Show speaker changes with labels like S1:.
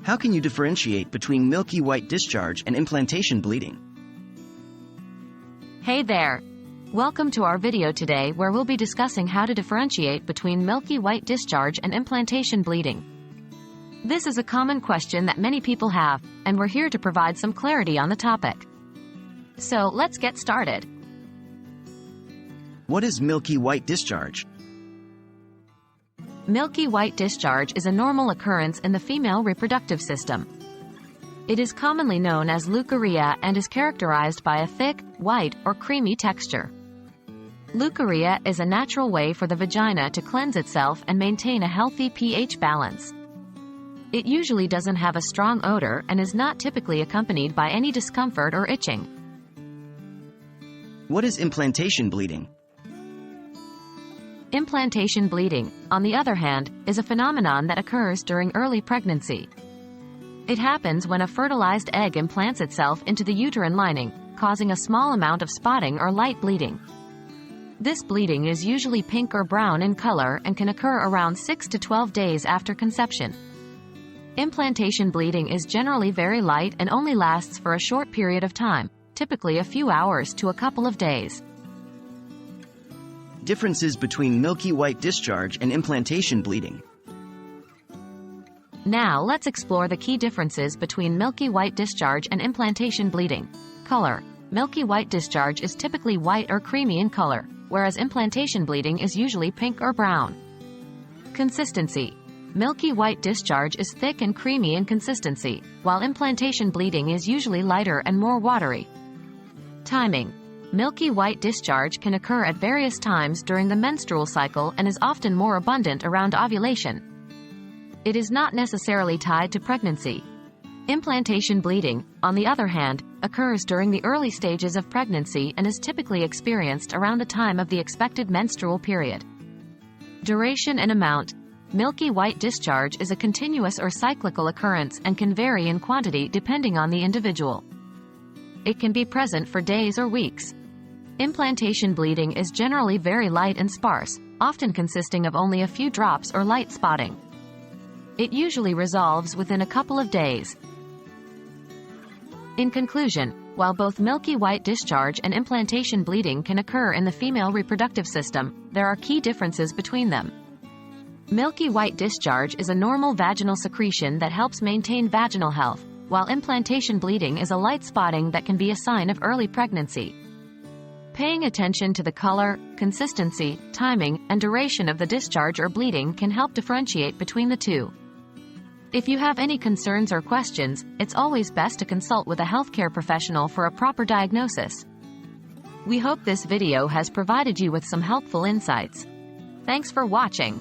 S1: How can you differentiate between milky white discharge and implantation bleeding?
S2: Hey there! Welcome to our video today where we'll be discussing how to differentiate between milky white discharge and implantation bleeding. This is a common question that many people have, and we're here to provide some clarity on the topic. So let's get started.
S1: What is milky white discharge?
S2: Milky white discharge is a normal occurrence in the female reproductive system. It is commonly known as leukorrhea and is characterized by a thick, white, or creamy texture. Leukorrhea is a natural way for the vagina to cleanse itself and maintain a healthy pH balance. It usually doesn't have a strong odor and is not typically accompanied by any discomfort or itching.
S1: What is implantation bleeding?
S2: Implantation bleeding, on the other hand, is a phenomenon that occurs during early pregnancy. It happens when a fertilized egg implants itself into the uterine lining, causing a small amount of spotting or light bleeding. This bleeding is usually pink or brown in color and can occur around 6 to 12 days after conception. Implantation bleeding is generally very light and only lasts for a short period of time, typically a few hours to a couple of days.
S1: Differences between milky white discharge and implantation bleeding.
S2: Now let's explore the key differences between milky white discharge and implantation bleeding. Color. Milky white discharge is typically white or creamy in color, whereas implantation bleeding is usually pink or brown. Consistency. Milky white discharge is thick and creamy in consistency, while implantation bleeding is usually lighter and more watery. Timing. Milky white discharge can occur at various times during the menstrual cycle and is often more abundant around ovulation. It is not necessarily tied to pregnancy. Implantation bleeding, on the other hand, occurs during the early stages of pregnancy and is typically experienced around the time of the expected menstrual period. Duration and amount. Milky white discharge is a continuous or cyclical occurrence and can vary in quantity depending on the individual. It can be present for days or weeks. Implantation bleeding is generally very light and sparse, often consisting of only a few drops or light spotting. It usually resolves within a couple of days. In conclusion, while both milky white discharge and implantation bleeding can occur in the female reproductive system, there are key differences between them. Milky white discharge is a normal vaginal secretion that helps maintain vaginal health, while implantation bleeding is a light spotting that can be a sign of early pregnancy. Paying attention to the color, consistency, timing, and duration of the discharge or bleeding can help differentiate between the two. If you have any concerns or questions, it's always best to consult with a healthcare professional for a proper diagnosis. We hope this video has provided you with some helpful insights. Thanks for watching.